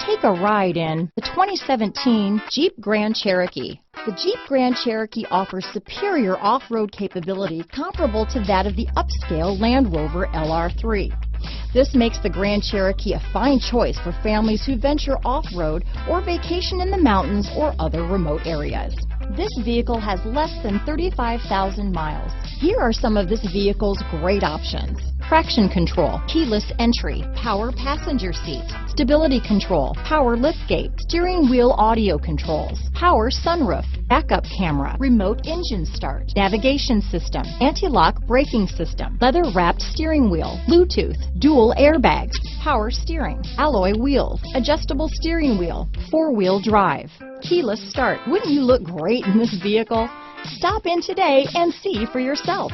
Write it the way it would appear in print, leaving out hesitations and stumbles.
Take a ride in the 2017 Jeep Grand Cherokee. The Jeep Grand Cherokee offers superior off-road capability comparable to that of the upscale Land Rover LR3. This makes the Grand Cherokee a fine choice for families who venture off-road or vacation in the mountains or other remote areas. This vehicle has less than 35,000 miles. Here are some of this vehicle's great options: traction control, keyless entry, power passenger seat, stability control, power liftgate, steering wheel audio controls, power sunroof, backup camera, remote engine start, navigation system, anti-lock braking system, leather-wrapped steering wheel, Bluetooth, dual airbags, power steering, alloy wheels, adjustable steering wheel, four-wheel drive, keyless start. Wouldn't you look great in this vehicle? Stop in today and see for yourself.